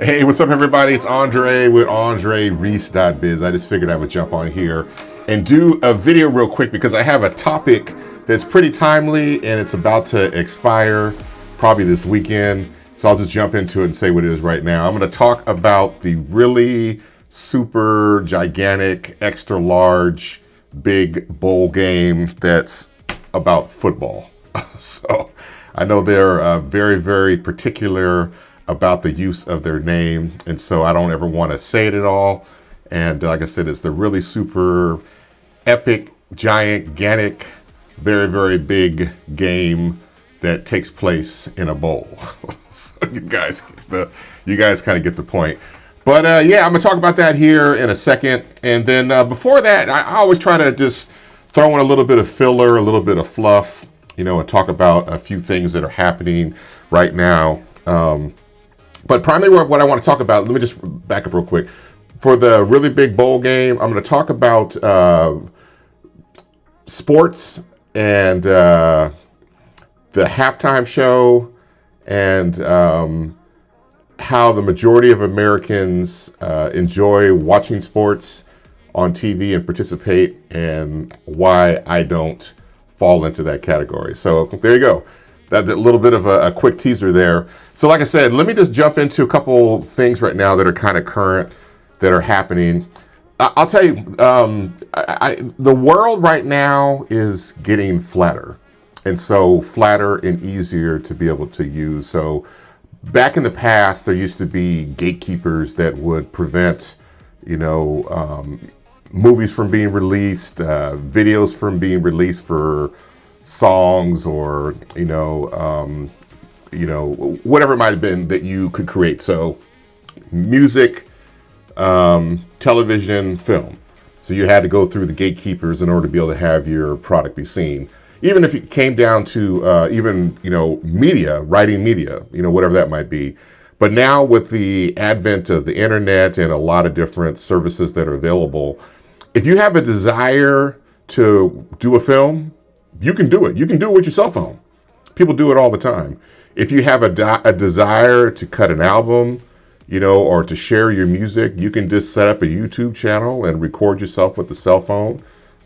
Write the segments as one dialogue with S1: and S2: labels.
S1: Hey, what's up, everybody? It's Andre with AndreReese.Biz. I just figured I would jump on here and do a video real quick because I have a topic that's pretty timely and it's about to expire probably this weekend. So I'll just jump into it and say what it is right now. I'm going to talk about the really super gigantic, extra large, big bowl game that's about football. So I know they're very, very particular about the use of their name, and so I don't ever want to say it at all. And like I said, it's the really super epic, gigantic, very, very big game that takes place in a bowl. So you guys kind of get the point. But yeah, I'm gonna talk about that here in a second. And then before that, I always try to just throw in a little bit of filler, a little bit of fluff, and talk about a few things that are happening right now. But primarily what I want to talk about, let me just back up real quick. For the really big bowl game, I'm going to talk about sports and the halftime show and how the majority of Americans enjoy watching sports on TV and participate, and why I don't fall into that category. So there you go. That little bit of a quick teaser there. So like I said, let me just jump into a couple things right now that are kind of current, that are happening. I'll tell you, the world right now is getting flatter. And so flatter and easier to be able to use. So back in the past, there used to be gatekeepers that would prevent, movies from being released, videos from being released for songs, or whatever it might have been that you could create. So music, television, film. So you had to go through the gatekeepers in order to be able to have your product be seen. Even if it came down to media, writing media, whatever that might be. But now with the advent of the internet and a lot of different services that are available, if you have a desire to do a film, you can do it. You can do it with your cell phone. People do it all the time. If you have a desire to cut an album, or to share your music, you can just set up a YouTube channel and record yourself with the cell phone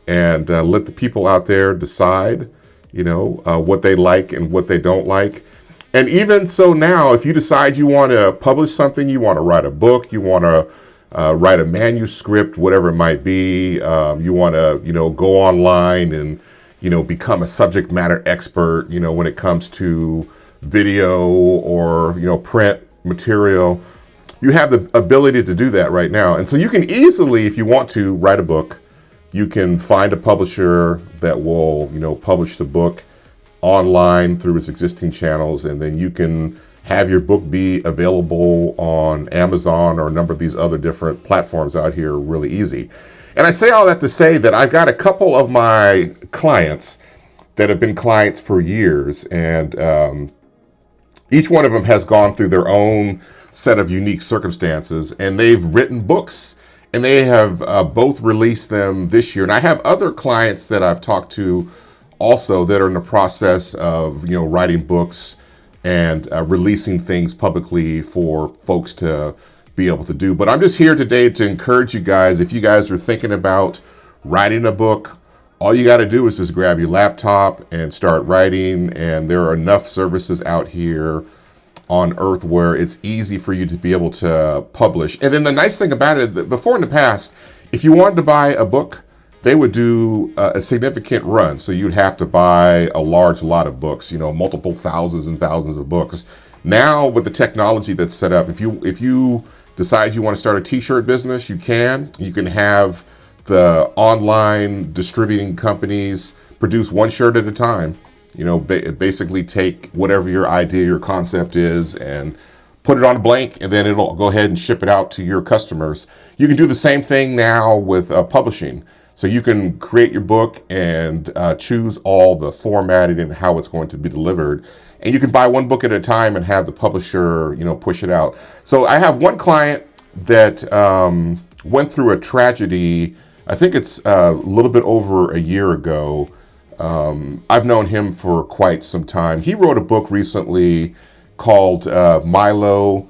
S1: and let the people out there decide, what they like and what they don't like. And even so now, if you decide you want to publish something, you want to write a book, you want to write a manuscript, whatever it might be, you want to, go online and, become a subject matter expert, when it comes to video or, print material, you have the ability to do that right now. And so you can easily, if you want to, write a book. You can find a publisher that will, publish the book online through its existing channels, and then you can have your book be available on Amazon or a number of these other different platforms out here really easy. And I say all that to say that I've got a couple of my clients that have been clients for years, and each one of them has gone through their own set of unique circumstances, and they've written books, and they have both released them this year. And I have other clients that I've talked to also that are in the process of, writing books and releasing things publicly for folks to be able to do. But I'm just here today to encourage you guys. If you guys are thinking about writing a book, all you got to do is just grab your laptop and start writing. And there are enough services out here on earth where it's easy for you to be able to publish. And then the nice thing about it, before in the past, if you wanted to buy a book, they would do a significant run. So you'd have to buy a large lot of books, multiple thousands and thousands of books. Now with the technology that's set up, if you decide you want to start a t-shirt business, you can have the online distributing companies produce one shirt at a time. Basically take whatever your idea, your concept is, and put it on a blank, and then it'll go ahead and ship it out to your customers. You can do the same thing now with publishing. So you can create your book and choose all the formatting and how it's going to be delivered. And you can buy one book at a time and have the publisher, push it out. So I have one client that went through a tragedy. I think it's a little bit over a year ago. I've known him for quite some time. He wrote a book recently called Milo.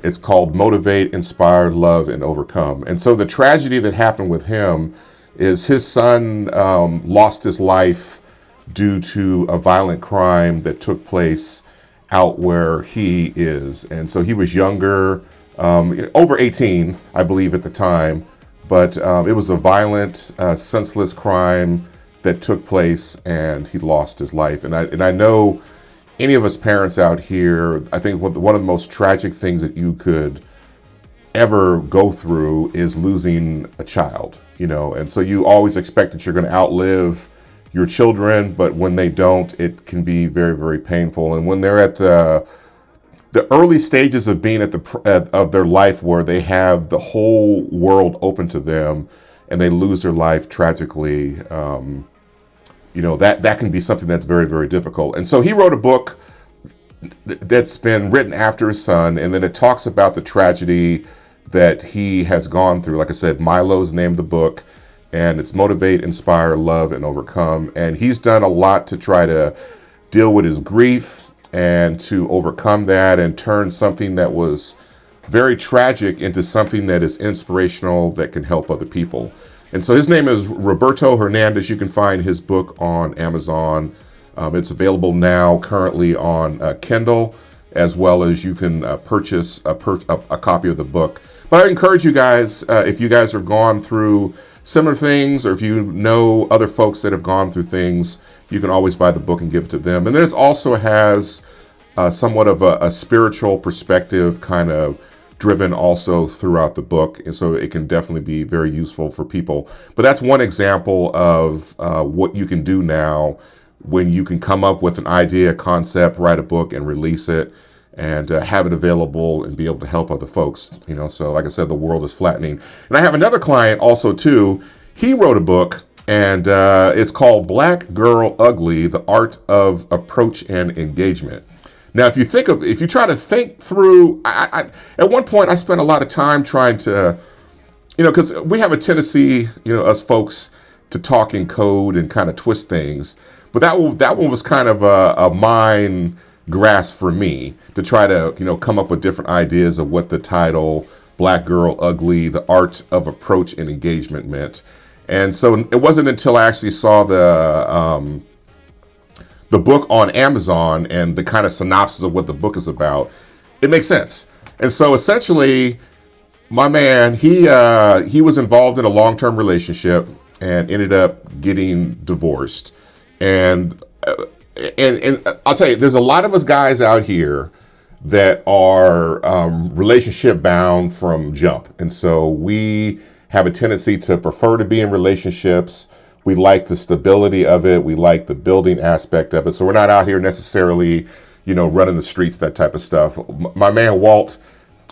S1: It's called Motivate, Inspire, Love, and Overcome. And so the tragedy that happened with him is his son lost his life due to a violent crime that took place out where he is. And so he was younger, over 18, I believe at the time, but it was a violent, senseless crime that took place, and he lost his life. And I know any of us parents out here, I think one of the most tragic things that you could ever go through is losing a child, and so you always expect that you're going to outlive your children, but when they don't, it can be very, very painful. And when they're at the early stages of being of their life, where they have the whole world open to them and they lose their life tragically, that can be something that's very, very difficult. And so he wrote a book that's been written after his son, and then it talks about the tragedy that he has gone through. Like I said, Milo's the name of the book, and it's Motivate, Inspire, Love, and Overcome. And he's done a lot to try to deal with his grief and to overcome that and turn something that was very tragic into something that is inspirational, that can help other people. And so his name is Roberto Hernandez. You can find his book on Amazon. It's available now currently on Kindle, as well as you can purchase a copy of the book. But I encourage you guys, if you guys have gone through similar things, or if you know other folks that have gone through things, you can always buy the book and give it to them. And then it also has somewhat of a spiritual perspective kind of driven also throughout the book. And so it can definitely be very useful for people. But that's one example of what you can do now when you can come up with an idea, concept, write a book and release it, and have it available and be able to help other folks. So like I said, the world is flattening. And I have another client also too. He wrote a book, and it's called Black Girl Ugly, The Art of Approach and Engagement. Now, if you try to think through, I at one point I spent a lot of time trying to, because we have a tendency, us folks, to talk in code and kind of twist things. But that one was kind of a mind grasp for me, to try to, come up with different ideas of what the title Black Girl Ugly, The Art of Approach and Engagement meant. And so it wasn't until I actually saw the book on Amazon and the kind of synopsis of what the book is about, it makes sense. And so essentially, my man, he was involved in a long-term relationship and ended up getting divorced. And I'll tell you, there's a lot of us guys out here that are relationship bound from jump. And so we have a tendency to prefer to be in relationships. We like the stability of it. We like the building aspect of it. So we're not out here necessarily, running the streets, that type of stuff. My man, Walt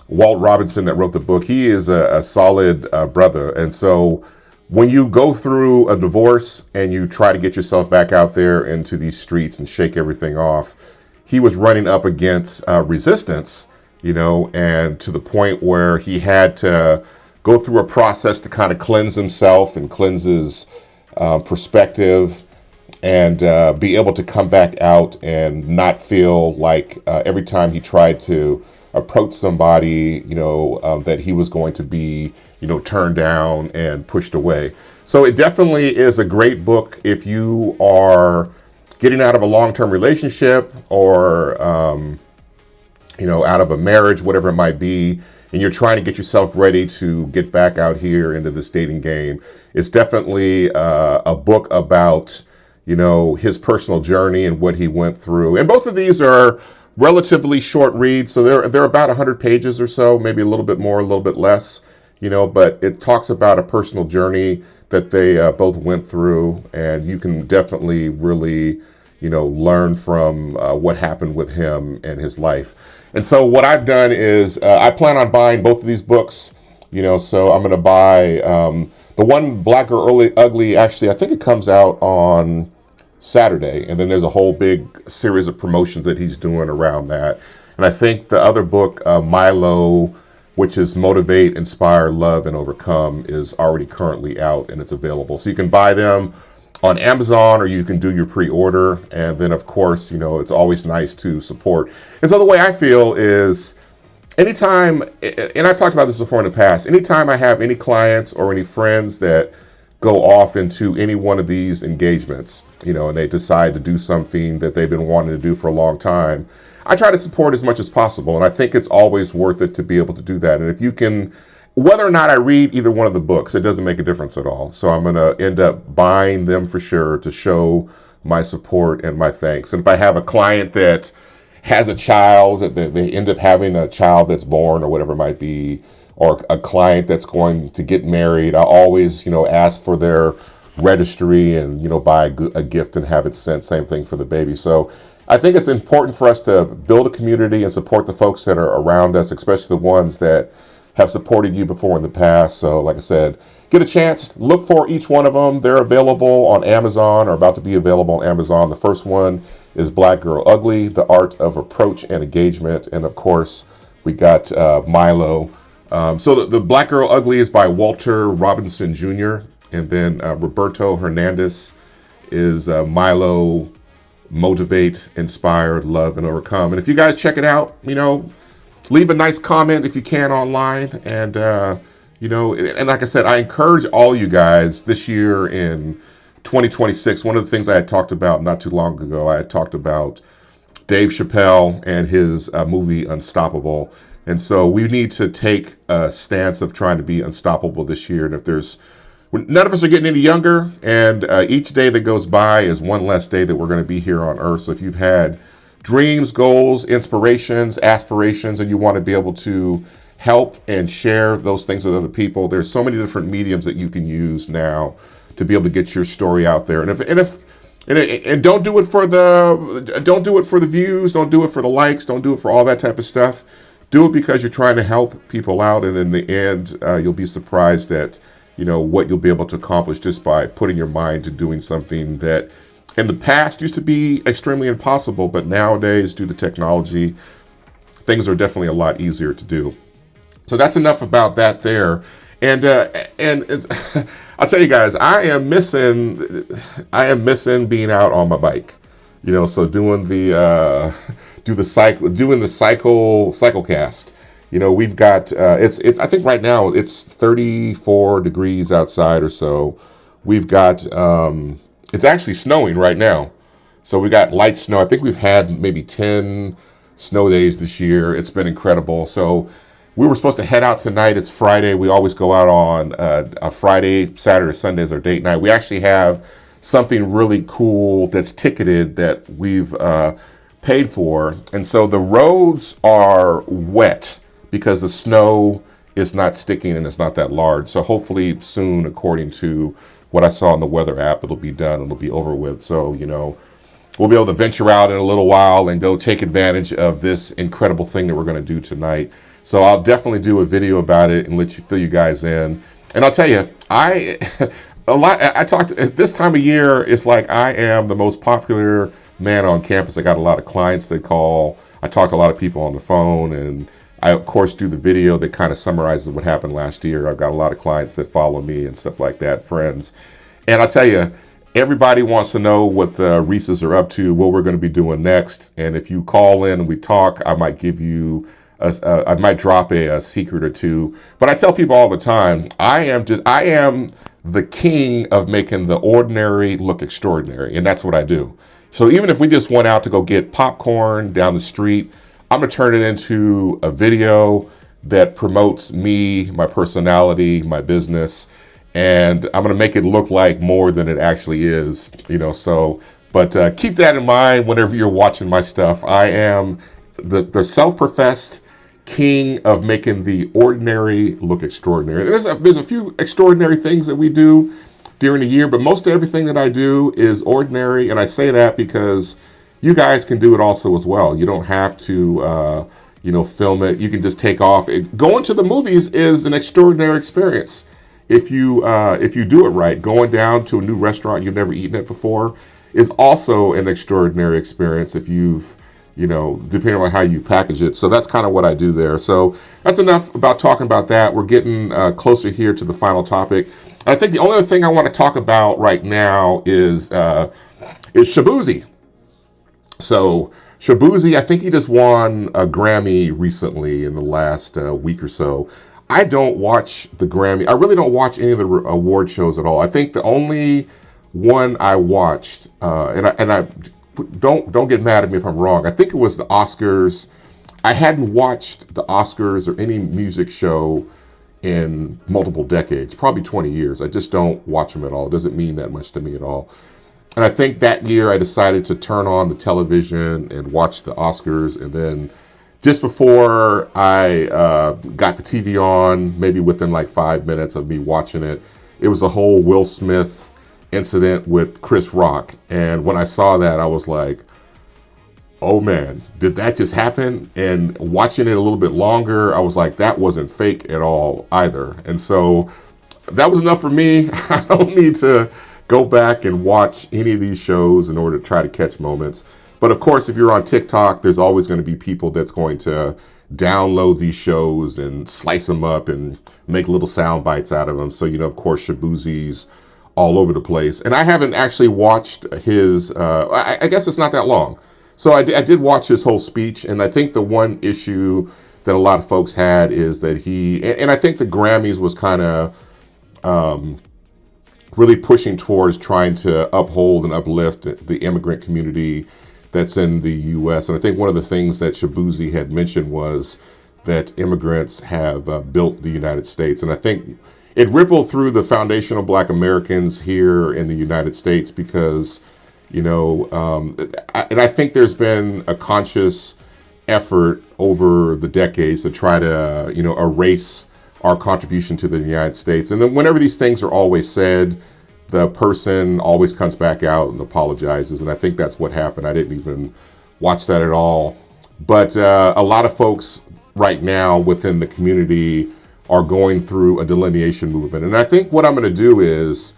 S1: Robinson, that wrote the book, he is a solid brother. And so when you go through a divorce and you try to get yourself back out there into these streets and shake everything off, he was running up against resistance, and to the point where he had to go through a process to kind of cleanse himself and cleanse his perspective, and be able to come back out and not feel like every time he tried to approach somebody, that he was going to be, turned down and pushed away. So it definitely is a great book if you are getting out of a long-term relationship, or, out of a marriage, whatever it might be, and you're trying to get yourself ready to get back out here into this dating game. It's definitely a book about, his personal journey and what he went through. And both of these are relatively short reads. So they're about 100 pages or so, maybe a little bit more, a little bit less, but it talks about a personal journey that they both went through. And you can definitely really, learn from what happened with him and his life. And so what I've done is I plan on buying both of these books, so I'm going to buy the one, Black Girl Ugly. Actually, I think it comes out on Saturday, and then there's a whole big series of promotions that he's doing around that. And I think the other book, Milo, which is Motivate, Inspire, Love, and Overcome, is already currently out and it's available. So you can buy them on Amazon, or you can do your pre-order. And then, of course, it's always nice to support. And so the way I feel is, anytime, and I've talked about this before in the past, anytime I have any clients or any friends that go off into any one of these engagements, and they decide to do something that they've been wanting to do for a long time, I try to support as much as possible. And I think it's always worth it to be able to do that. And if you can, whether or not I read either one of the books, it doesn't make a difference at all. So I'm going to end up buying them for sure to show my support and my thanks. And if I have a client that has a child, that they end up having a child that's born or whatever it might be, or a client that's going to get married, I always, ask for their registry and, buy a gift and have it sent. Same thing for the baby. So I think it's important for us to build a community and support the folks that are around us, especially the ones that have supported you before in the past. So like I said, get a chance, look for each one of them. They're available on Amazon or about to be available on Amazon. The first one is Black Girl Ugly, The Art of Approach and Engagement. And of course, we got Milo. So the Black Girl Ugly is by Walter Robinson Jr. And then Roberto Hernandez is Milo, Motivate, Inspire, Love, and Overcome. And if you guys check it out, leave a nice comment if you can online. And, and like I said, I encourage all you guys this year in 2026. One of the things I had talked about not too long ago, I had talked about Dave Chappelle and his movie Unstoppable. And so we need to take a stance of trying to be unstoppable this year. And none of us are getting any younger, and each day that goes by is one less day that we're going to be here on Earth. So if you've had dreams, goals, inspirations, aspirations, and you want to be able to help and share those things with other people, there's so many different mediums that you can use now to be able to get your story out there. And don't do it for the views, don't do it for the likes, don't do it for all that type of stuff. Do it because you're trying to help people out, and in the end, you'll be surprised at what you'll be able to accomplish just by putting your mind to doing something that in the past used to be extremely impossible, but nowadays, due to technology, things are definitely a lot easier to do. So that's enough about that there. And it's, I'll tell you guys, I am missing being out on my bike. So doing the cyclecast. We've got it's I think right now it's 34 degrees outside or so. We've got it's actually snowing right now. So we got light snow. I think we've had maybe 10 snow days this year. It's been incredible. So we were supposed to head out tonight. It's Friday. We always go out on a Friday. Saturday, Sunday is our date night. We actually have something really cool that's ticketed that we've paid for. And so the roads are wet because the snow is not sticking and it's not that large. So hopefully soon, according to what I saw in the weather app, it'll be done. It'll be over with. So, we'll be able to venture out in a little while and go take advantage of this incredible thing that we're going to do tonight. So I'll definitely do a video about it and fill you guys in. And I'll tell you, I talked at this time of year, it's like I am the most popular man on campus. I got a lot of clients that call. I talk to a lot of people on the phone, and I, of course, do the video that kind of summarizes what happened last year. I've got a lot of clients that follow me and stuff like that, friends. And I'll tell you, everybody wants to know what the Reeses are up to, what we're going to be doing next. And if you call in and we talk, I might give you, I might drop a secret or two. But I tell people all the time, I am the king of making the ordinary look extraordinary. And that's what I do. So even if we just went out to go get popcorn down the street, I'm going to turn it into a video that promotes me, my personality, my business, and I'm going to make it look like more than it actually is, but keep that in mind whenever you're watching my stuff. I am the self-professed king of making the ordinary look extraordinary. There's a few extraordinary things that we do during the year, but most of everything that I do is ordinary, and I say that because you guys can do it also as well. You don't have to, film it. You can just take off. Going to the movies is an extraordinary experience. If you do it right, going down to a new restaurant you've never eaten at before is also an extraordinary experience if you've, depending on how you package it. So that's kind of what I do there. So that's enough about talking about that. We're getting closer here to the final topic. I think the only other thing I want to talk about right now is Shaboozey. So Shaboozey, I think he just won a Grammy recently in the last week or so. I don't watch the Grammy. I really don't watch any of the award shows at all. I think the only one I watched, and I don't get mad at me if I'm wrong. I think it was the Oscars. I hadn't watched the Oscars or any music show in multiple decades, probably 20 years. I just don't watch them at all. It doesn't mean that much to me at all. And I think that year I decided to turn on the television and watch the Oscars. And then just before I got the TV on, maybe within like 5 minutes of me watching it, it was a whole Will Smith incident with Chris Rock. And when I saw that, I was like, oh man, did that just happen? And watching it a little bit longer, I was like, that wasn't fake at all either. And so that was enough for me. I don't need to go back and watch any of these shows in order to try to catch moments. But of course, if you're on TikTok, there's always going to be people that's going to download these shows and slice them up and make little sound bites out of them. So, of course, Shaboozey's all over the place. And I haven't actually watched his, I guess it's not that long. So I did watch his whole speech. And I think the one issue that a lot of folks had is that and I think the Grammys was kind of really pushing towards trying to uphold and uplift the immigrant community that's in the U.S. And I think one of the things that Shaboozey had mentioned was that immigrants have built the United States. And I think it rippled through the foundational Black Americans here in the United States because, and I think there's been a conscious effort over the decades to try to, erase our contribution to the United States. And then whenever these things are always said, the person always comes back out and apologizes. And I think that's what happened. I didn't even watch that at all. But a lot of folks right now within the community are going through a delineation movement. And I think what I'm going to do is,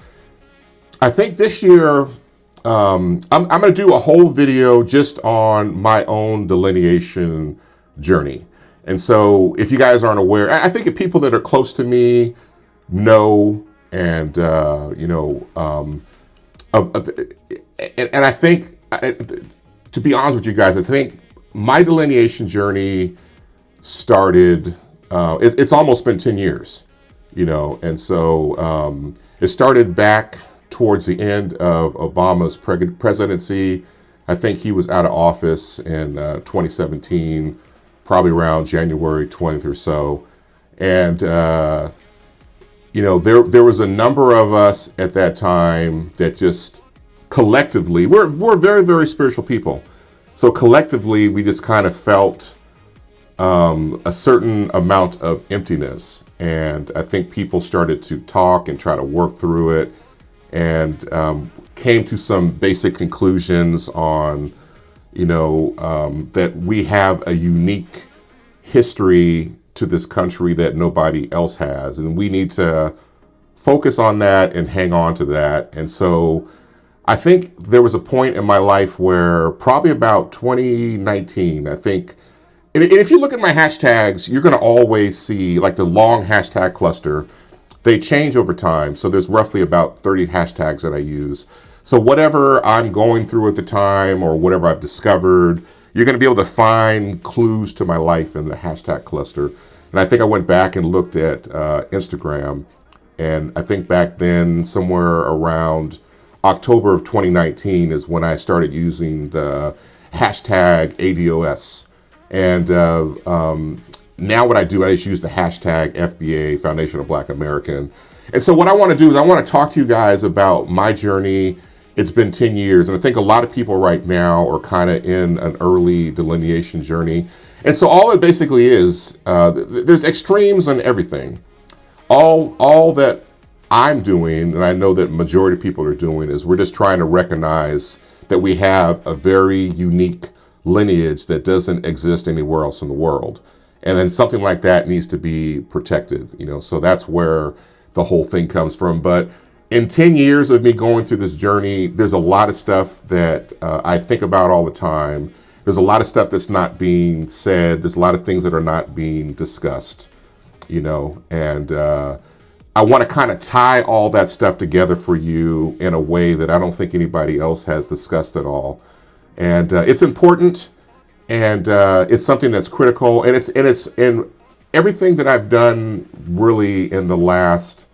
S1: I think this year, I'm going to do a whole video just on my own delineation journey. And so if you guys aren't aware, I think if people that are close to me know, and, and I think, to be honest with you guys, I think my delineation journey started, it's almost been 10 years, and so it started back towards the end of Obama's presidency. I think he was out of office in 2017, probably around January 20th or so. And, there was a number of us at that time that just collectively, we're very, very spiritual people. So collectively, we just kind of felt a certain amount of emptiness. And I think people started to talk and try to work through it and came to some basic conclusions on, that we have a unique history to this country that nobody else has. And we need to focus on that and hang on to that. And so I think there was a point in my life where probably about 2019, I think, and if you look at my hashtags, you're going to always see like the long hashtag cluster. They change over time. So there's roughly about 30 hashtags that I use. So whatever I'm going through at the time or whatever I've discovered, you're going to be able to find clues to my life in the hashtag cluster. And I think I went back and looked at Instagram. And I think back then, somewhere around October of 2019 is when I started using the hashtag ADOS. And now what I do, I just use the hashtag FBA, Foundation of Black American. And so what I want to do is I want to talk to you guys about my journey. It's been 10 years, and I think a lot of people right now are kind of in an early delineation journey. And so all it basically is, there's extremes on everything. All that I'm doing, and I know that majority of people are doing, is we're just trying to recognize that we have a very unique lineage that doesn't exist anywhere else in the world. And then something like that needs to be protected, so that's where the whole thing comes from. But in 10 years of me going through this journey, there's a lot of stuff that I think about all the time. There's a lot of stuff that's not being said. There's a lot of things that are not being discussed, and I want to kind of tie all that stuff together for you in a way that I don't think anybody else has discussed at all. And it's important and it's something that's critical, and it's in everything that I've done really in the last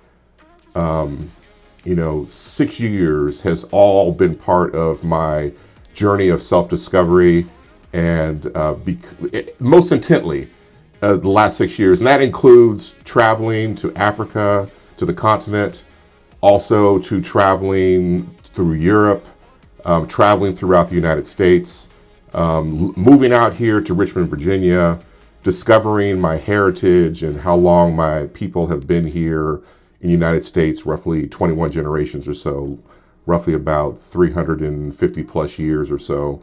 S1: 6 years has all been part of my journey of self-discovery, and most intently the last 6 years, and that includes traveling to Africa, to the continent, also to traveling through Europe, traveling throughout the United States, moving out here to Richmond, Virginia, discovering my heritage and how long my people have been here in the United States, roughly 21 generations or so, roughly about 350 plus years or so.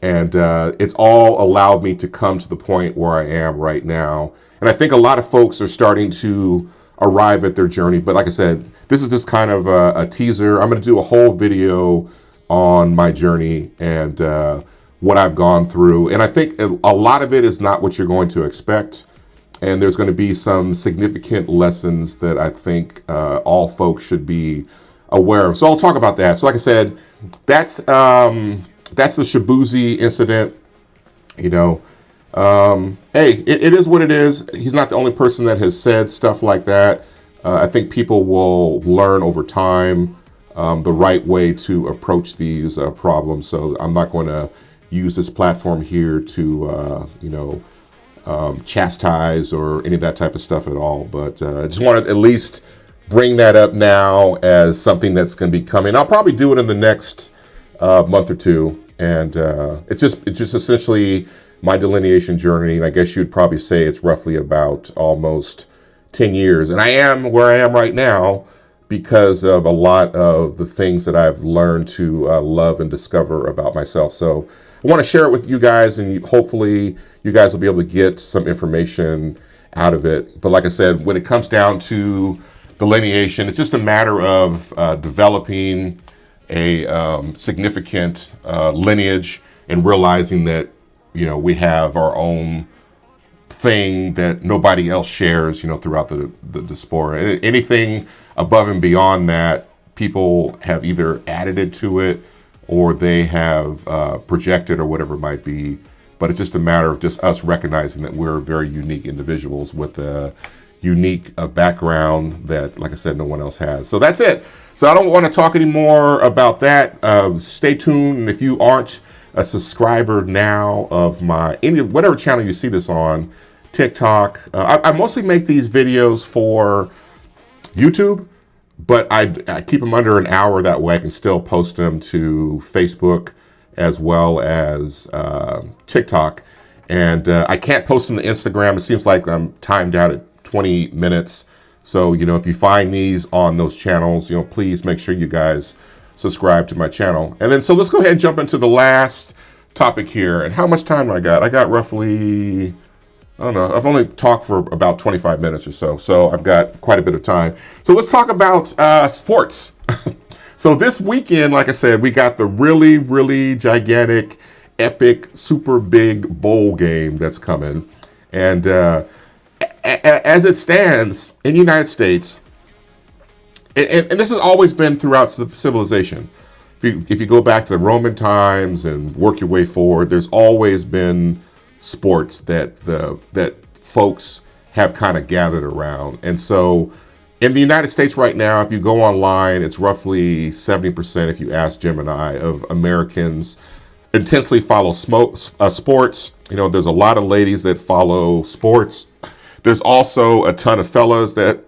S1: And it's all allowed me to come to the point where I am right now. And I think a lot of folks are starting to arrive at their journey. But like I said, this is just kind of a teaser. I'm going to do a whole video on my journey and what I've gone through. And I think a lot of it is not what you're going to expect. And there's going to be some significant lessons that I think all folks should be aware of. So I'll talk about that. So like I said, that's the Shaboozey incident. Hey, it is what it is. He's not the only person that has said stuff like that. I think people will learn over time the right way to approach these problems. So I'm not going to use this platform here to, chastise or any of that type of stuff at all. But I just wanted to at least bring that up now as something that's going to be coming. I'll probably do it in the next month or two. And it's just essentially my delineation journey. And I guess you'd probably say it's roughly about almost 10 years. And I am where I am right now because of a lot of the things that I've learned to love and discover about myself. So I want to share it with you guys, and hopefully you guys will be able to get some information out of it. But like I said, when it comes down to delineation, it's just a matter of developing a significant lineage and realizing that, we have our own thing that nobody else shares, throughout the diaspora. Anything above and beyond that, people have either added it to it or they have projected or whatever it might be. But it's just a matter of just us recognizing that we're very unique individuals with a unique background that, like I said, no one else has. So that's it. So I don't want to talk any more about that. Stay tuned. And if you aren't a subscriber now of whatever channel you see this on, TikTok, I mostly make these videos for YouTube, but I keep them under an hour. That way I can still post them to Facebook as well as TikTok. And I can't post them to Instagram. It seems like I'm timed out at 20 minutes. So, if you find these on those channels, please make sure you guys subscribe to my channel. And then, so let's go ahead and jump into the last topic here. And how much time I got? I got roughly, I don't know, I've only talked for about 25 minutes or so. So I've got quite a bit of time. So let's talk about sports. So this weekend, like I said, we got the really, really gigantic, epic, super big bowl game that's coming. And as it stands in the United States, and this has always been throughout civilization. If you go back to the Roman times and work your way forward, there's always been sports that folks have kind of gathered around. And so in the United States right now, if you go online, it's roughly 70%, if you ask Gemini, of Americans intensely follow sports. There's a lot of ladies that follow sports. There's also a ton of fellas that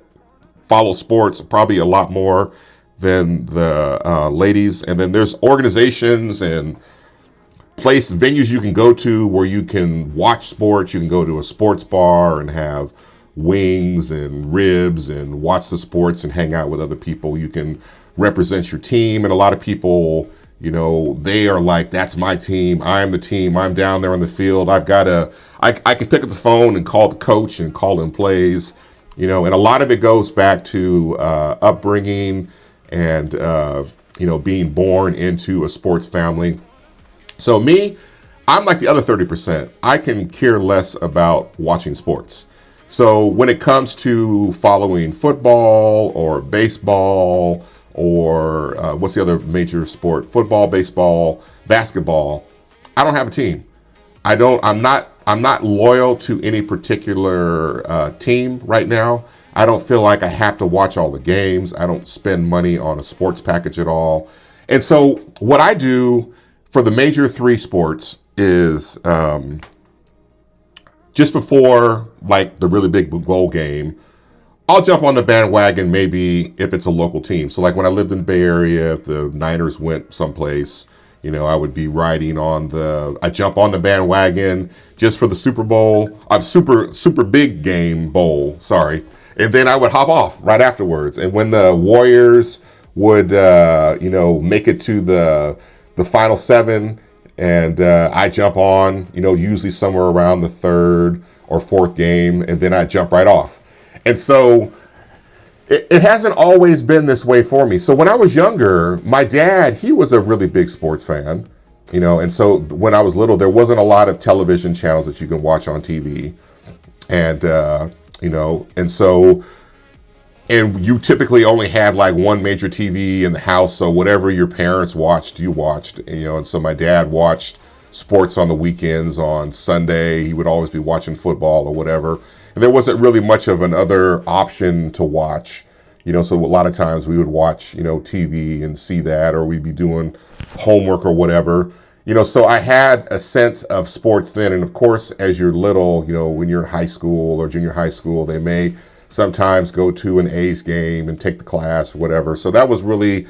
S1: follow sports, probably a lot more than the ladies. And then there's organizations and venues you can go to where you can watch sports. You can go to a sports bar and have wings and ribs and watch the sports and hang out with other people. You can represent your team. And a lot of people, they are like, that's my team. I'm the team. I'm down there on the field. I can pick up the phone and call the coach and call in plays, and a lot of it goes back to upbringing and, being born into a sports family. So me, I'm like the other 30%. I can care less about watching sports. So when it comes to following football or baseball or what's the other major sport? Football, baseball, basketball. I don't have a team. I'm not loyal to any particular team right now. I don't feel like I have to watch all the games. I don't spend money on a sports package at all. And so what I do for the major three sports is just before like the really big bowl game, I'll jump on the bandwagon maybe if it's a local team. So like when I lived in the Bay Area, if the Niners went someplace, I would be I jump on the bandwagon just for the Super Bowl, super big game bowl, sorry. And then I would hop off right afterwards. And when the Warriors would, make it to the final seven, and I jump on, usually somewhere around the third or fourth game, and then I jump right off. And so it hasn't always been this way for me. So when I was younger, my dad, he was a really big sports fan, and so when I was little, there wasn't a lot of television channels that you can watch on TV. And, and you typically only had like one major TV in the house. So whatever your parents watched, you watched, and so my dad watched sports on the weekends. On Sunday, he would always be watching football or whatever. And there wasn't really much of another option to watch, so a lot of times we would watch, TV and see that, or we'd be doing homework or whatever, so I had a sense of sports then. And of course, as you're little, when you're in high school or junior high school, they may sometimes go to an A's game and take the class or whatever. So that was really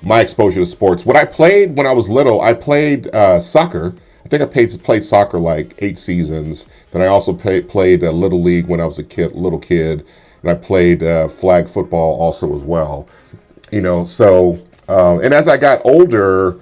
S1: my exposure to sports. What I played when I was little, I played soccer. I think I played soccer like 8 seasons. Then I also played Little League when I was a little kid. And I played flag football also as well. And as I got older,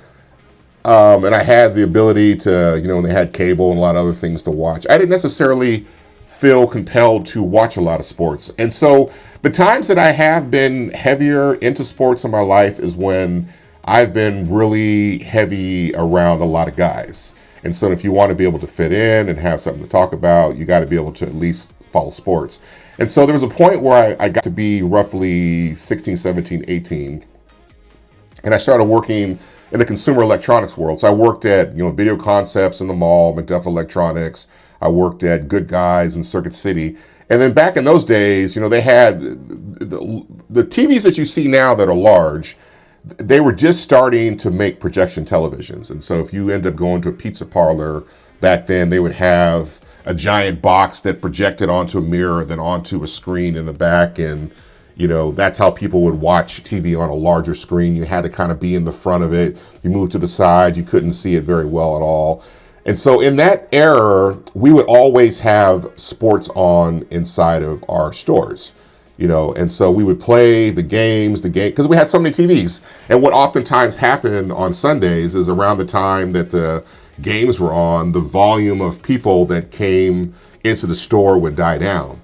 S1: and I had the ability to, and they had cable and a lot of other things to watch, I didn't necessarily feel compelled to watch a lot of sports. And so the times that I have been heavier into sports in my life is when I've been really heavy around a lot of guys. And so if you want to be able to fit in and have something to talk about, you got to be able to at least follow sports. And so there was a point where I got to be roughly 16, 17, 18. And I started working in the consumer electronics world. So I worked at, Video Concepts in the mall, McDuff Electronics. I worked at Good Guys in Circuit City. And then back in those days, they had the TVs that you see now that are large. They were just starting to make projection televisions. And so if you end up going to a pizza parlor back then, they would have a giant box that projected onto a mirror, then onto a screen in the back. And, that's how people would watch TV on a larger screen. You had to kind of be in the front of it. You moved to the side, you couldn't see it very well at all. And so in that era, we would always have sports on inside of our stores. And so we would play the game, because we had so many TVs. And what oftentimes happened on Sundays is around the time that the games were on, the volume of people that came into the store would die down.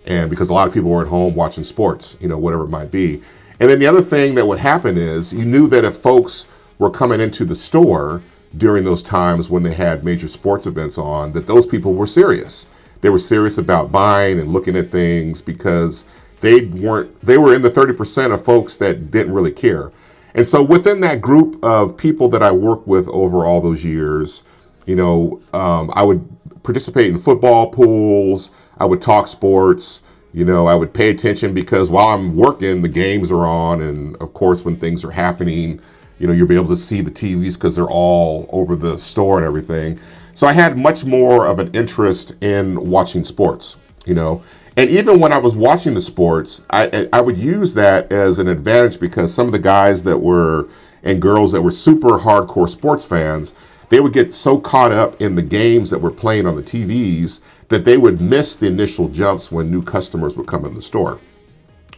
S1: And because a lot of people were at home watching sports, whatever it might be. And then the other thing that would happen is you knew that if folks were coming into the store during those times when they had major sports events on, that those people were serious. They were serious about buying and looking at things, because they were in the 30% of folks that didn't really care. And so within that group of people that I worked with over all those years, I would participate in football pools. I would talk sports. I would pay attention, because while I'm working, the games are on. And of course, when things are happening, you'll be able to see the TVs because they're all over the store and everything. So I had much more of an interest in watching sports, And even when I was watching the sports, I would use that as an advantage, because some of the guys and girls that were super hardcore sports fans, they would get so caught up in the games that were playing on the TVs that they would miss the initial jumps when new customers would come in the store.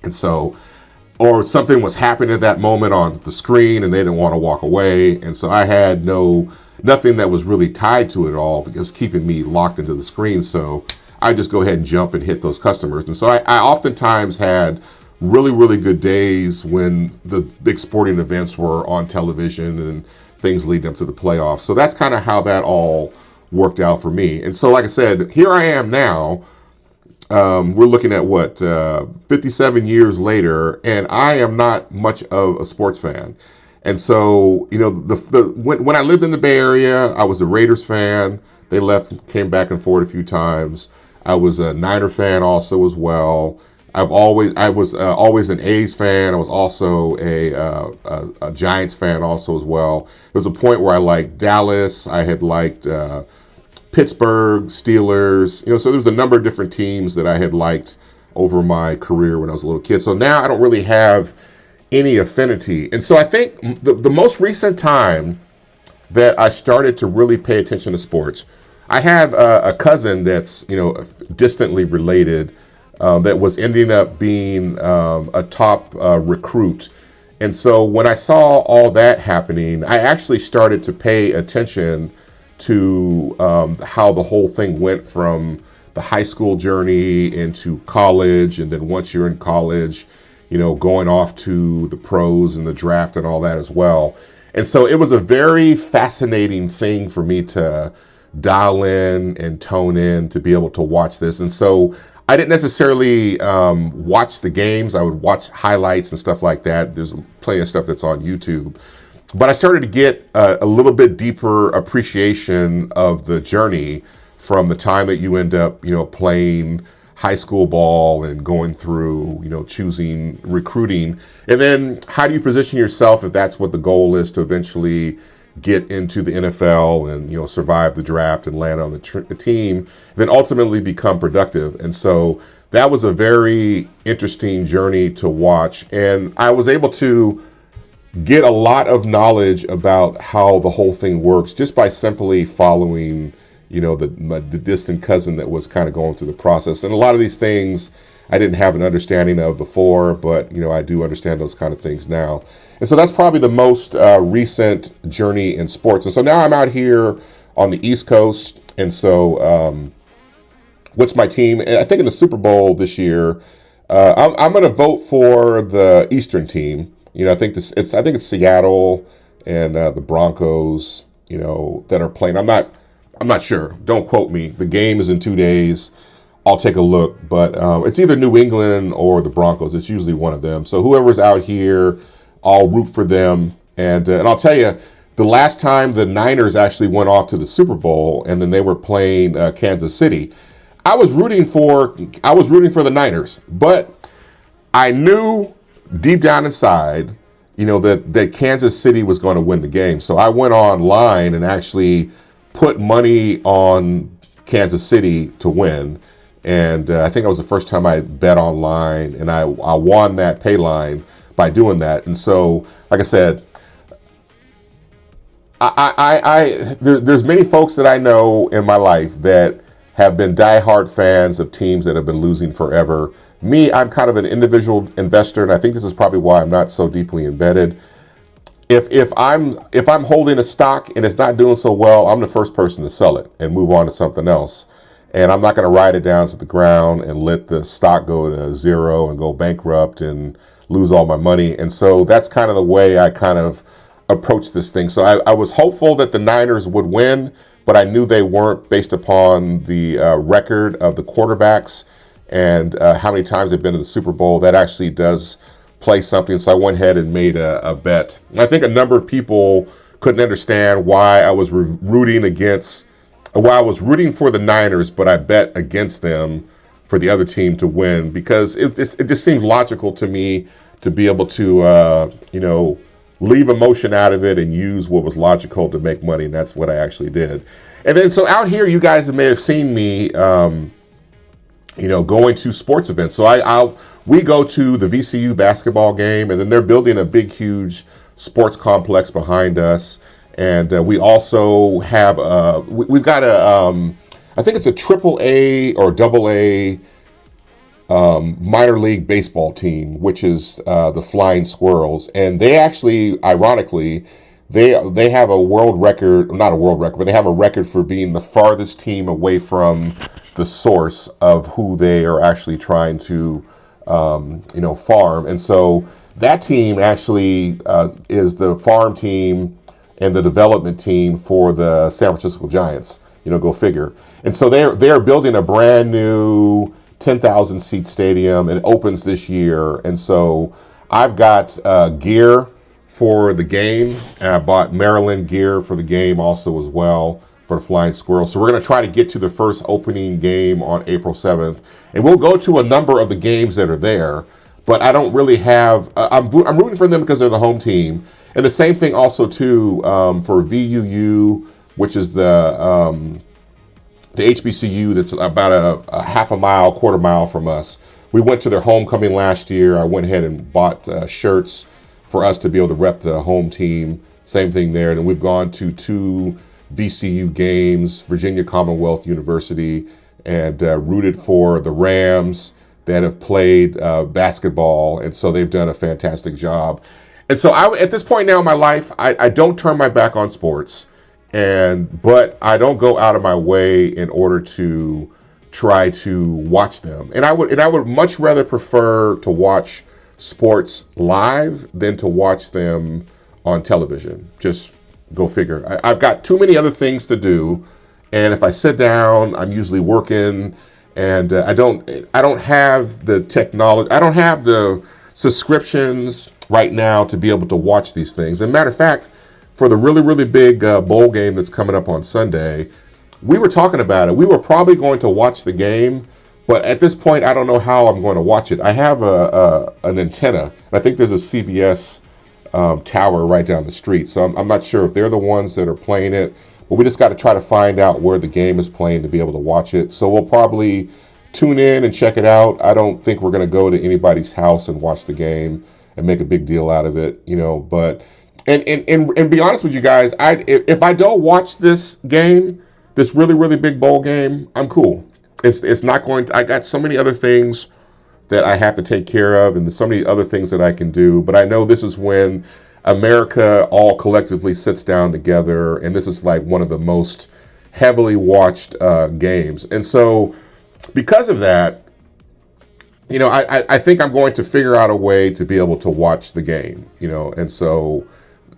S1: And so, or something was happening at that moment on the screen and they didn't want to walk away. And so I had nothing that was really tied to it at all, because it was keeping me locked into the screen. So I just go ahead and jump and hit those customers. And so I oftentimes had really, really good days when the big sporting events were on television and things leading up to the playoffs. So that's kind of how that all worked out for me. And so, like I said, here I am now. We're looking at 57 years later, and I am not much of a sports fan. And so, when I lived in the Bay Area, I was a Raiders fan. They left, came back and forth a few times. I was a Niner fan also as well. I was always an A's fan. I was also a Giants fan also as well. There was a point where I liked Dallas. I had liked Pittsburgh Steelers. So there was a number of different teams that I had liked over my career when I was a little kid. So now I don't really have any affinity. And so I think the most recent time that I started to really pay attention to sports, I have a cousin that's distantly related. That was ending up being a top recruit. And so when I saw all that happening, I actually started to pay attention to how the whole thing went from the high school journey into college. And then once you're in college, going off to the pros and the draft and all that as well. And so it was a very fascinating thing for me to dial in and tone in to be able to watch this. And so I didn't necessarily watch the games. I would watch highlights and stuff like that. There's plenty of stuff that's on YouTube. But I started to get a little bit deeper appreciation of the journey from the time that you end up, playing high school ball and going through, choosing recruiting. And then how do you position yourself if that's what the goal is, to eventually get into the NFL and survive the draft and land on the team, then ultimately become productive. And so that was a very interesting journey to watch, and I was able to get a lot of knowledge about how the whole thing works just by simply following the distant cousin that was kind of going through the process. And a lot of these things I didn't have an understanding of before, but I do understand those kind of things now. And so that's probably the most recent journey in sports. And so now I'm out here on the East Coast. And so what's my team? And I think in the Super Bowl this year, I'm going to vote for the Eastern team. I think it's Seattle and the Broncos, that are playing. I'm not sure. Don't quote me. The game is in 2 days. I'll take a look, but it's either New England or the Broncos. It's usually one of them. So whoever's out here, I'll root for them. And I'll tell you, the last time the Niners actually went off to the Super Bowl, and then they were playing Kansas City, I was rooting for the Niners, but I knew deep down inside, that Kansas City was going to win the game. So I went online and actually put money on Kansas City to win. And I think it was the first time I bet online, and I won that pay line by doing that. And so, like I said, there's many folks that I know in my life that have been diehard fans of teams that have been losing forever. Me, I'm kind of an individual investor, and I think this is probably why I'm not so deeply embedded. If I'm holding a stock and it's not doing so well, I'm the first person to sell it and move on to something else. And I'm not going to ride it down to the ground and let the stock go to zero and go bankrupt and lose all my money. And so that's kind of the way I kind of approach this thing. So I was hopeful that the Niners would win, but I knew they weren't based upon the record of the quarterbacks and how many times they've been to the Super Bowl. That actually does play something. So I went ahead and made a bet. And I think a number of people couldn't understand why I was rooting for the Niners, but I bet against them for the other team to win, because it just seemed logical to me to be able to, leave emotion out of it and use what was logical to make money. And that's what I actually did. And then, so out here, you guys may have seen me, going to sports events. So we go to the VCU basketball game, and then they're building a big, huge sports complex behind us. And we also have we've got I think it's a AAA or AA minor league baseball team, which is the Flying Squirrels, and they actually, ironically, they have a world record, not a world record, but they have a record for being the farthest team away from the source of who they are actually trying to farm. And so that team actually is the farm team and the development team for the San Francisco Giants. Go figure. And so they're building a brand new 10,000 seat stadium. It opens this year. And so I've got gear for the game. And I bought Maryland gear for the game also as well. for the Flying Squirrel. So we're going to try to get to the first opening game on April 7th. And we'll go to a number of the games that are there. But I don't really have, I'm rooting for them because they're the home team. And the same thing also, too, for VUU, which is the HBCU that's about a half a mile, quarter mile from us. We went to their homecoming last year. I went ahead and bought shirts for us to be able to rep the home team. Same thing there. And we've gone to 2 VCU games, Virginia Commonwealth University, and rooted for the Rams that have played basketball. And so they've done a fantastic job. And so at this point now in my life, I don't turn my back on sports, but I don't go out of my way in order to try to watch them. And I would much rather prefer to watch sports live than to watch them on television. Just go figure. I've got too many other things to do, and if I sit down, I'm usually working, and I don't have the technology. I don't have the subscriptions right now to be able to watch these things. And matter of fact, for the really, really big bowl game that's coming up on Sunday, we were talking about it. We were probably going to watch the game, but at this point, I don't know how I'm going to watch it. I have an antenna. I think there's a CBS tower right down the street. So I'm not sure if they're the ones that are playing it, but we just got to try to find out where the game is playing to be able to watch it. So we'll probably tune in and check it out. I don't think we're going to go to anybody's house and watch the game and make a big deal out of it, but and be honest with you guys, if I don't watch this game, this really, really big bowl game, I'm cool. It's not going to, I got so many other things that I have to take care of and so many other things that I can do. But I know this is when America all collectively sits down together, and this is like one of the most heavily watched games. And so because of that, I think I'm going to figure out a way to be able to watch the game, and so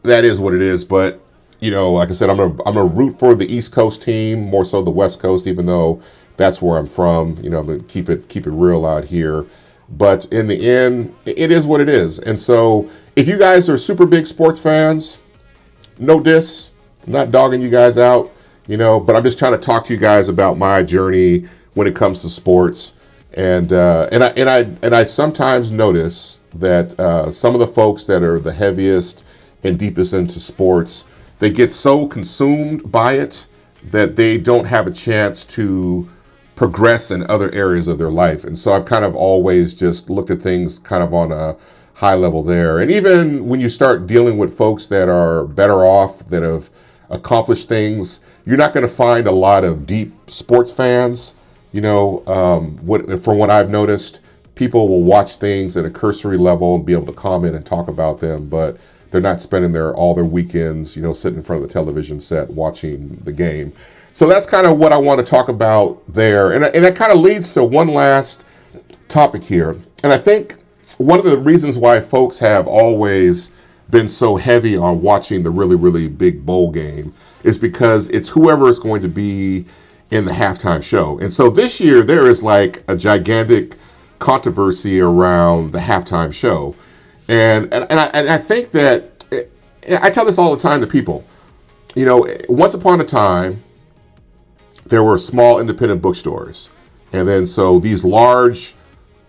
S1: that is what it is. But, like I said, I'm gonna root for the East Coast team, more so the West Coast, even though that's where I'm from. I'm gonna keep it real out here. But in the end, it is what it is. And so if you guys are super big sports fans, no diss, I'm not dogging you guys out, but I'm just trying to talk to you guys about my journey when it comes to sports. And I sometimes notice that some of the folks that are the heaviest and deepest into sports, they get so consumed by it that they don't have a chance to progress in other areas of their life. And so I've kind of always just looked at things kind of on a high level there. And even when you start dealing with folks that are better off, that have accomplished things, you're not going to find a lot of deep sports fans. From what I've noticed, people will watch things at a cursory level and be able to comment and talk about them, but they're not spending all their weekends, sitting in front of the television set watching the game. So that's kind of what I want to talk about there. And that kind of leads to one last topic here. And I think one of the reasons why folks have always been so heavy on watching the really, really big bowl game is because it's whoever is going to be in the halftime show. And so this year there is like a gigantic controversy around the halftime show. And I think that, I tell this all the time to people, once upon a time, there were small independent bookstores. And then so these large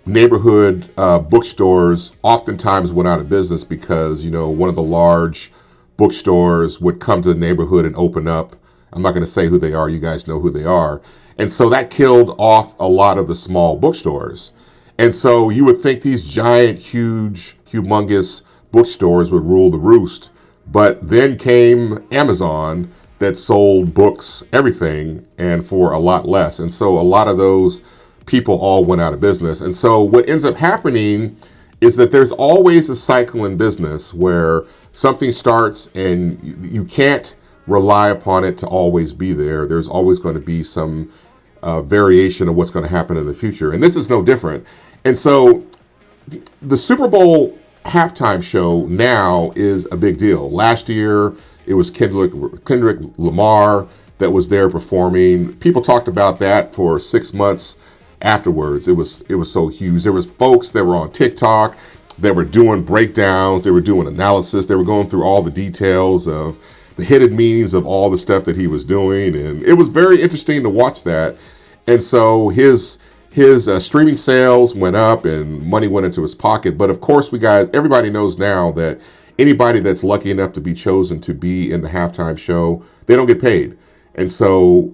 S1: neighborhood bookstores oftentimes went out of business because, one of the large bookstores would come to the neighborhood and open up. I'm not going to say who they are. You guys know who they are. And so that killed off a lot of the small bookstores. And so you would think these giant, huge, humongous bookstores would rule the roost. But then came Amazon that sold books, everything, and for a lot less. And so a lot of those people all went out of business. And so what ends up happening is that there's always a cycle in business where something starts and you can't rely upon it to always be there. There's always going to be some variation of what's going to happen in the future. And this is no different. And so the Super Bowl halftime show now is a big deal. Last year, it was Kendrick Lamar that was there performing. People talked about that for 6 months afterwards. It was so huge. There was folks that were on TikTok that were doing breakdowns. They were doing analysis. They were going through all the details of the hidden meanings of all the stuff that he was doing, and it was very interesting to watch that. And so his streaming sales went up and money went into his pocket. But of course, everybody knows now that anybody that's lucky enough to be chosen to be in the halftime show, they don't get paid. And so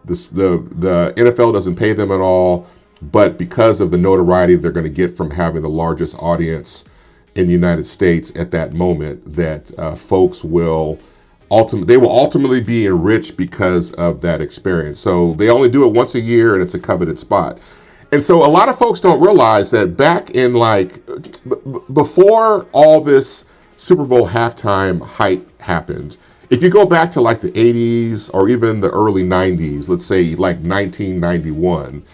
S1: the NFL doesn't pay them at all, but because of the notoriety they're going to get from having the largest audience in the United States at that moment, that folks will ultimately be enriched because of that experience. So they only do it once a year, and it's a coveted spot. And so a lot of folks don't realize that back in before all this Super Bowl halftime hype happened, if you go back to like the 80s or even the early 90s, let's say like 1991,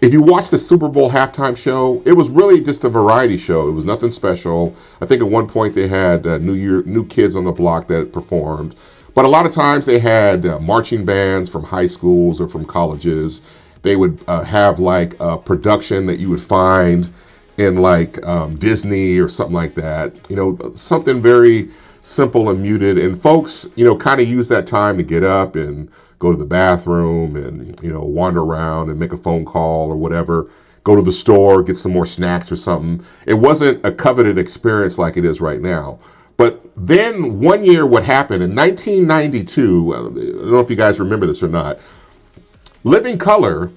S1: if you watch the Super Bowl halftime show, it was really just a variety show. It was nothing special. I think at one point they had New Kids on the Block that performed. But a lot of times they had marching bands from high schools or from colleges. They would have like a production that you would find in like Disney or something like that. Something very simple and muted. And folks, kind of use that time to get up and go to the bathroom and, wander around and make a phone call or whatever, go to the store, get some more snacks or something. It wasn't a coveted experience like it is right now. But then one year, what happened in 1992, I don't know if you guys remember this or not, Living Color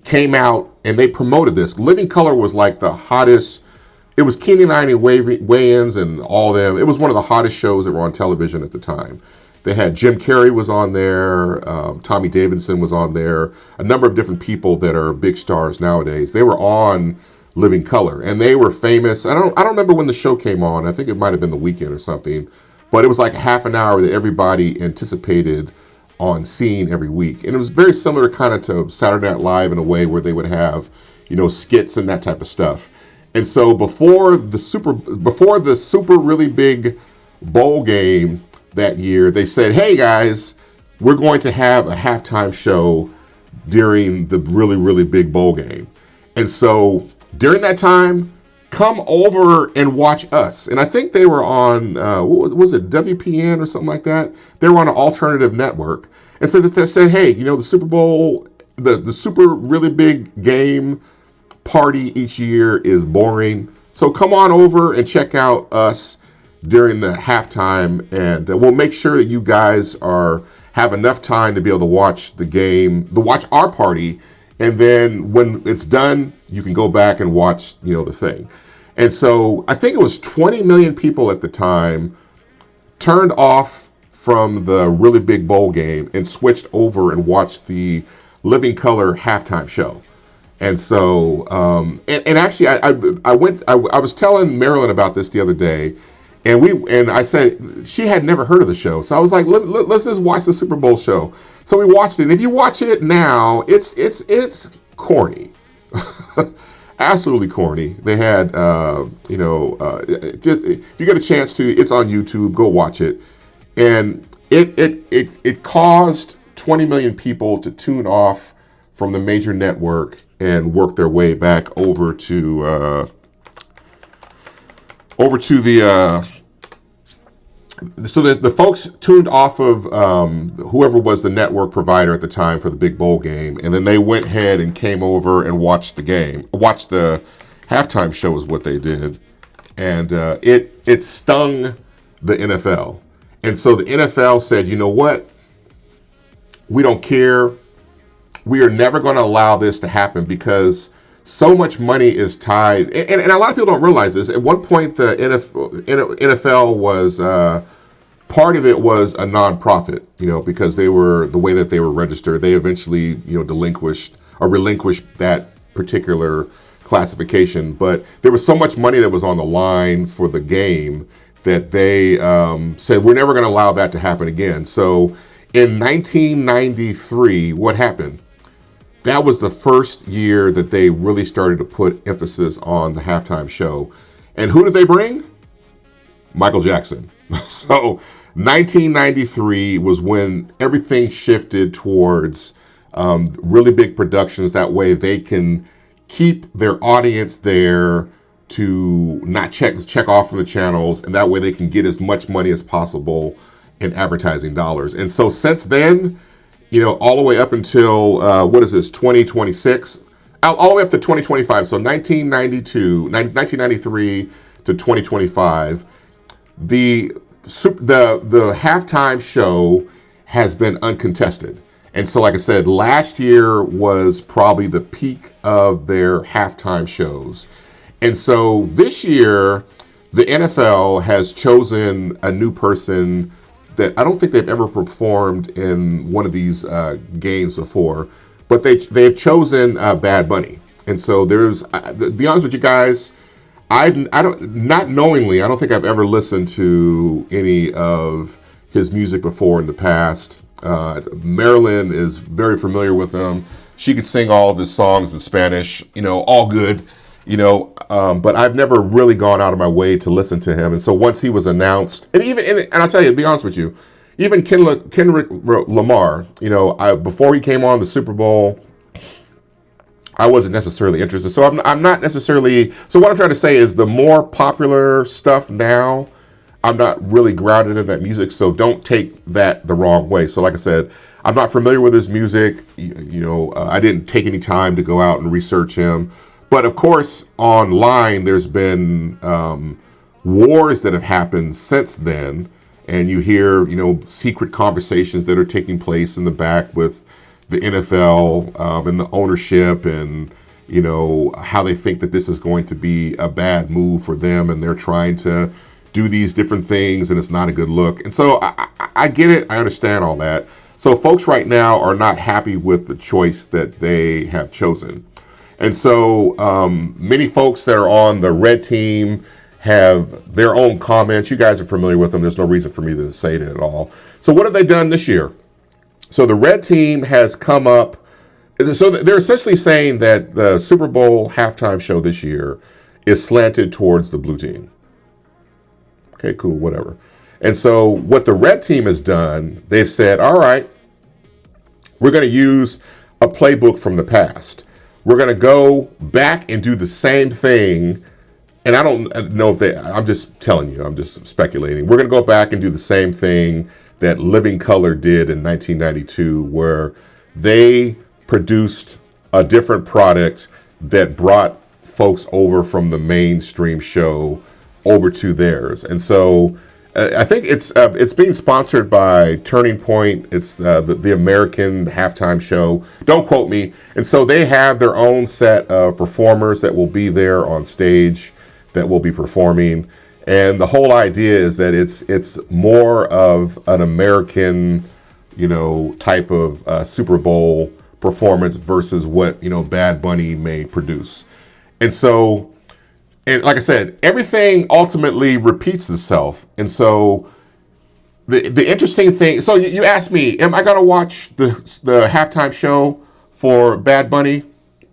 S1: came out and they promoted this. Living Color was like the hottest. It was Keenan and Wayans and all them. It was one of the hottest shows that were on television at the time. They had Jim Carrey was on there, Tommy Davidson was on there, a number of different people that are big stars nowadays. They were on Living Color, and they were famous. I don't remember when the show came on. I think it might have been the weekend or something, but it was like a half an hour that everybody anticipated on seeing every week. And it was very similar kind of to Saturday Night Live in a way where they would have, skits and that type of stuff. And so before the super really big bowl game that year, they said, hey guys, we're going to have a halftime show during the really, really big bowl game. And so during that time, come over and watch us. And I think they were on, was it WPN or something like that? They were on an alternative network. And so they said, hey, the Super Bowl, the super really big game party each year is boring. So come on over and check out us during the halftime, and we'll make sure that you guys have enough time to be able to watch the game, watch our party, and then when it's done, you can go back and watch, the thing. And so I think it was 20 million people at the time turned off from the really big bowl game and switched over and watched the Living Color halftime show. And so, and actually, I was telling Marilyn about this the other day. And I said, she had never heard of the show. So I was like, let's just watch the Super Bowl show. So we watched it. And if you watch it now, it's corny. Absolutely corny. They had, just if you get a chance to, it's on YouTube, go watch it. And it caused 20 million people to tune off from the major network and work their way back over to the so the folks tuned off of whoever was the network provider at the time for the big bowl game, and then they went ahead and came over and watched the halftime show is what they did, and it stung the NFL. And so the NFL said, you know what, we don't care, we are never going to allow this to happen because so much money is tied, and a lot of people don't realize this. At one point, the NFL was part of it was a nonprofit, because they were the way that they were registered. They eventually, relinquished that particular classification. But there was so much money that was on the line for the game that they said we're never going to allow that to happen again. So in 1993, what happened? That was the first year that they really started to put emphasis on the halftime show. And who did they bring? Michael Jackson. So 1993 was when everything shifted towards really big productions. That way they can keep their audience there to not check off from the channels. And that way they can get as much money as possible in advertising dollars. And so since then, all the way up until, what is this, 2026? All the way up to 2025. So 1993 to 2025, the halftime show has been uncontested. And so, like I said, last year was probably the peak of their halftime shows. And so this year, the NFL has chosen a new person that I don't think they've ever performed in one of these games before, but they've chosen Bad Bunny. And so to be honest with you guys, I don't, not knowingly, I don't think I've ever listened to any of his music before in the past. Marilyn is very familiar with him. She could sing all of his songs in Spanish, all good, but I've never really gone out of my way to listen to him. And so once he was announced, and I'll tell you, to be honest with you, even Kendrick Lamar, before he came on the Super Bowl, I wasn't necessarily interested. So I'm not necessarily, so what I'm trying to say is the more popular stuff now, I'm not really grounded in that music, so don't take that the wrong way. So like I said, I'm not familiar with his music. I didn't take any time to go out and research him. But of course, online, there's been wars that have happened since then. And you hear, secret conversations that are taking place in the back with the NFL and the ownership and, how they think that this is going to be a bad move for them. And they're trying to do these different things and it's not a good look. And so I get it. I understand all that. So folks right now are not happy with the choice that they have chosen. And so many folks that are on the red team have their own comments. You guys are familiar with them. There's no reason for me to say it at all. So what have they done this year? So the red team has come up. So they're essentially saying that the Super Bowl halftime show this year is slanted towards the blue team. Okay, cool, whatever. And so what the red team has done, they've said, all right, we're going to use a playbook from the past. We're going to go back and do the same thing. And I don't know if I'm just telling you, I'm just speculating. We're going to go back and do the same thing that Living Color did in 1992, where they produced a different product that brought folks over from the mainstream show over to theirs. And so I think it's being sponsored by Turning Point. It's the American halftime show. Don't quote me. And so they have their own set of performers that will be there on stage that will be performing. And the whole idea is that it's more of an American, type of Super Bowl performance versus what, Bad Bunny may produce. And so, and like I said, everything ultimately repeats itself. And so the interesting thing, so you asked me, am I going to watch the halftime show for Bad Bunny?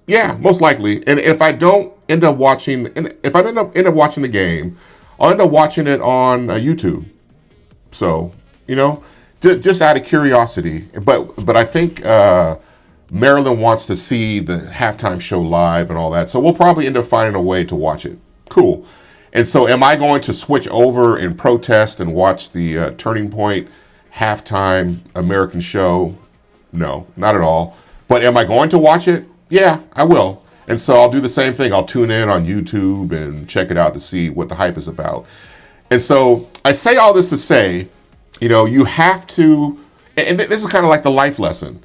S1: Yeah, most likely. And if I don't end up watching, and if I end up watching the game, I'll end up watching it on YouTube. So, just out of curiosity. But I think Marilyn wants to see the halftime show live and all that. So we'll probably end up finding a way to watch it. Cool. And so am I going to switch over and protest and watch the Turning Point halftime American show? No, not at all. But am I going to watch it? Yeah, I will. And so I'll do the same thing. I'll tune in on YouTube and check it out to see what the hype is about. And so I say all this to say, you have to, and this is kind of like the life lesson.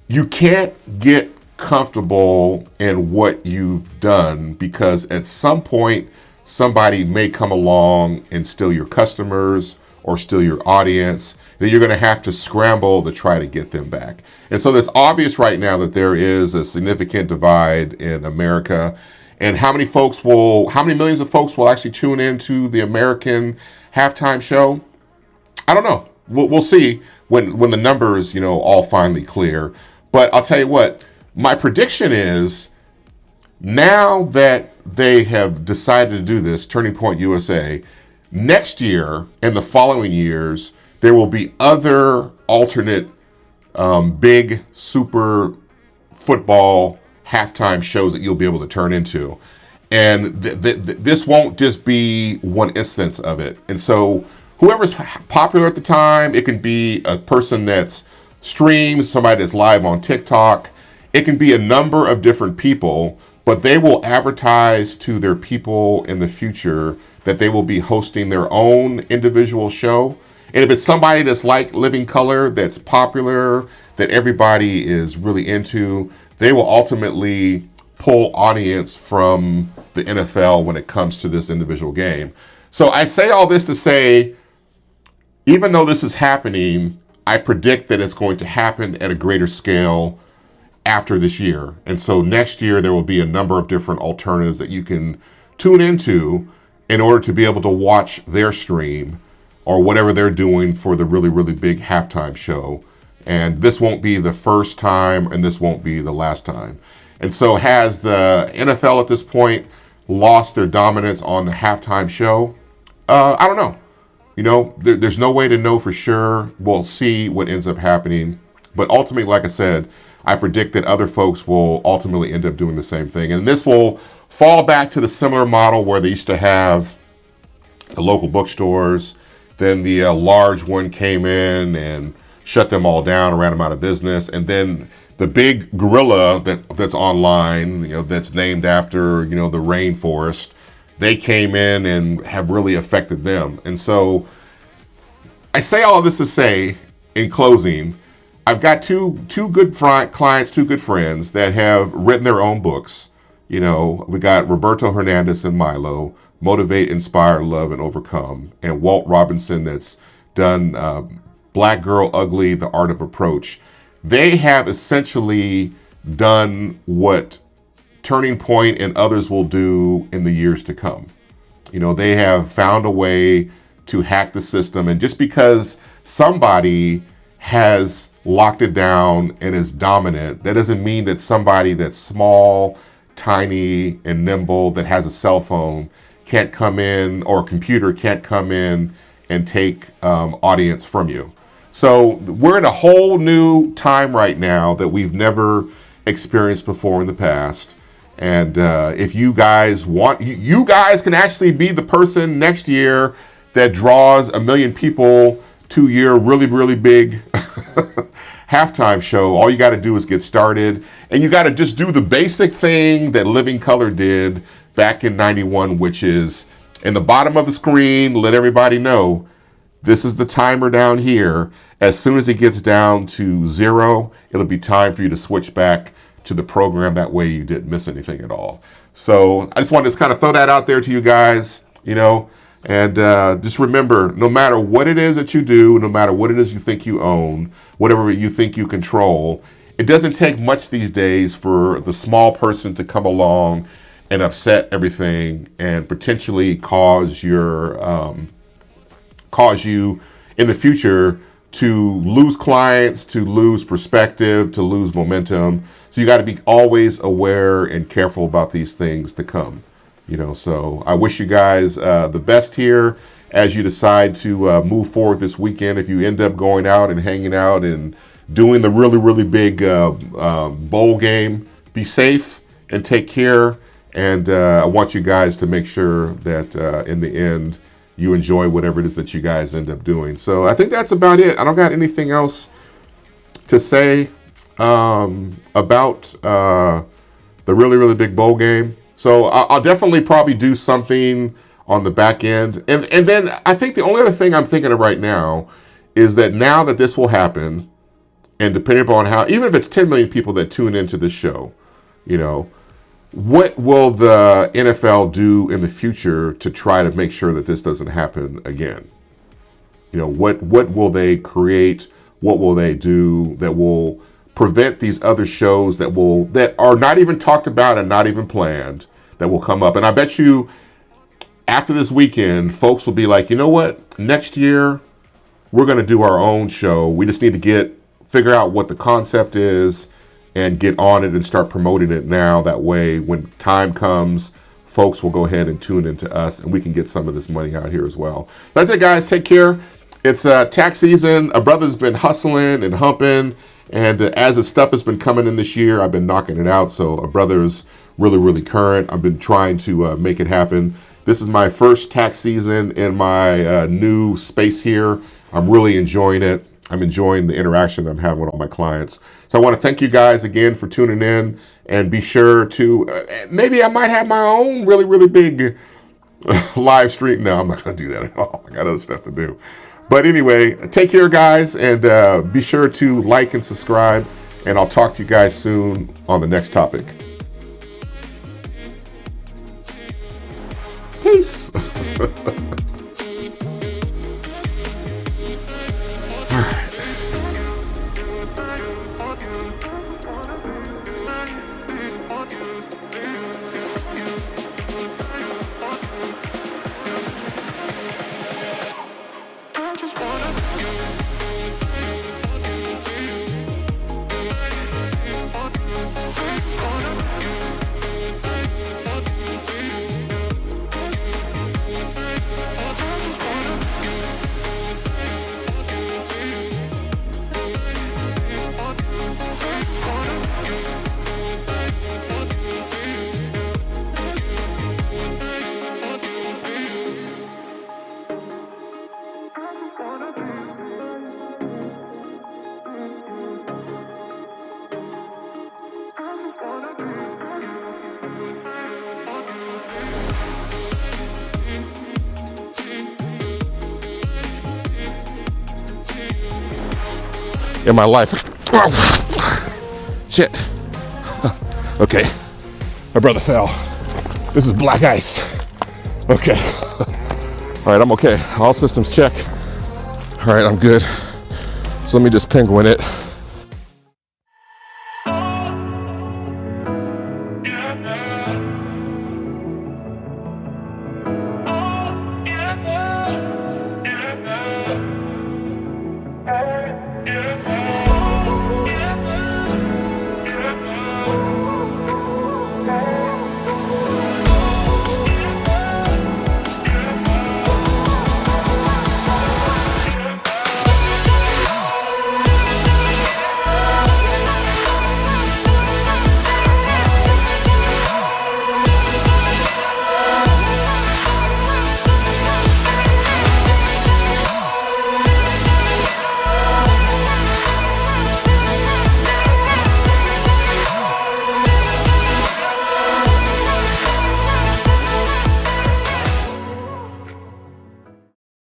S1: You can't get comfortable in what you've done, because at some point somebody may come along and steal your customers or steal your audience, that you're going to have to scramble to try to get them back. And so it's obvious right now that there is a significant divide in America. And how many millions of folks will actually tune into the American halftime show? I don't know. We'll see when the numbers, all finally clear. But I'll tell you what, my prediction is, now that they have decided to do this, Turning Point USA, next year and the following years, there will be other alternate big super football halftime shows that you'll be able to turn into. And this won't just be one instance of it. And so whoever's popular at the time. It can be a person that's streams, somebody that's live on TikTok. It can be a number of different people, but they will advertise to their people in the future that they will be hosting their own individual show. And if it's somebody that's like Living Color, that's popular, that everybody is really into, they will ultimately pull audience from the NFL when it comes to this individual game. So I say all this to say, even though this is happening, I predict that it's going to happen at a greater scale after this year. And so next year, there will be a number of different alternatives that you can tune into in order to be able to watch their stream or whatever they're doing for the really, really big halftime show. And this won't be the first time, and this won't be the last time. And so has the NFL at this point lost their dominance on the halftime show? I don't know. You know, there's no way to know for sure. We'll see what ends up happening. But ultimately, like I said, I predict that other folks will ultimately end up doing the same thing. And this will fall back to the similar model where they used to have the local bookstores. Then the large one came in and shut them all down, ran them out of business. And then the big gorilla that's online, you know, that's named after, you know, the rainforest, they came in and have really affected them. And so I say all of this to say, in closing, I've got two good clients, two good friends that have written their own books. You know, we got Roberto Hernandez and Milo, Motivate, Inspire, Love, and Overcome, and Walt Robinson that's done Black Girl Ugly, The Art of Approach. They have essentially done what Turning Point and others will do in the years to come. You know, they have found a way to hack the system, and just because somebody has locked it down and is dominant, that doesn't mean that somebody that's small, tiny, and nimble that has a cell phone can't come in, or a computer can't come in and take audience from you. So we're in a whole new time right now that we've never experienced before in the past. And if you guys want, you guys can actually be the person next year that draws 1 million people to your really, really big halftime show. All you got to do is get started. And you got to just do the basic thing that Living Color did back in 91, which is in the bottom of the screen, let everybody know this is the timer down here. As soon as it gets down to 0, it'll be time for you to switch back to the program. That way you didn't miss anything at all. So I just wanted to kind of throw that out there to you guys, you know, and just remember, no matter what it is that you do, no matter what it is you think you own, whatever you think you control, it doesn't take much these days for the small person to come along and upset everything and potentially cause you in the future to lose clients, to lose perspective, to lose momentum. So you got to be always aware and careful about these things to come. You know, so I wish you guys the best here as you decide to move forward this weekend. If you end up going out and hanging out and doing the really, really big bowl game, be safe and take care. And I want you guys to make sure that in the end, you enjoy whatever it is that you guys end up doing. So I think that's about it. I don't got anything else to say about the really, really big bowl game. So I'll definitely probably do something on the back end. And then I think the only other thing I'm thinking of right now is that now that this will happen, and depending upon how, even if it's 10 million people that tune into this show, you know, what will the NFL do in the future to try to make sure that this doesn't happen again? You know, what will they create? What will they do that will prevent these other shows that are not even talked about and not even planned, that will come up? And I bet you after this weekend, folks will be like, you know what? Next year, we're going to do our own show. We just need to figure out what the concept is and get on it and start promoting it now. That way, when time comes, folks will go ahead and tune into us, and we can get some of this money out here as well. That's it, guys. Take care. It's tax season. A brother's been hustling and humping, and as the stuff has been coming in this year, I've been knocking it out. So a brother's really, really current. I've been trying to make it happen. This is my first tax season in my new space here. I'm really enjoying it. I'm enjoying the interaction I'm having with all my clients. So I want to thank you guys again for tuning in, and be sure to, maybe I might have my own really, really big live stream. No, I'm not going to do that at all. I got other stuff to do. But anyway, take care, guys, and be sure to like and subscribe, and I'll talk to you guys soon on the next topic. Peace. In my life. Oh, shit. Okay. My brother fell. This is black ice. Okay. All right, I'm okay. All systems check. All right, I'm good. So let me just penguin it.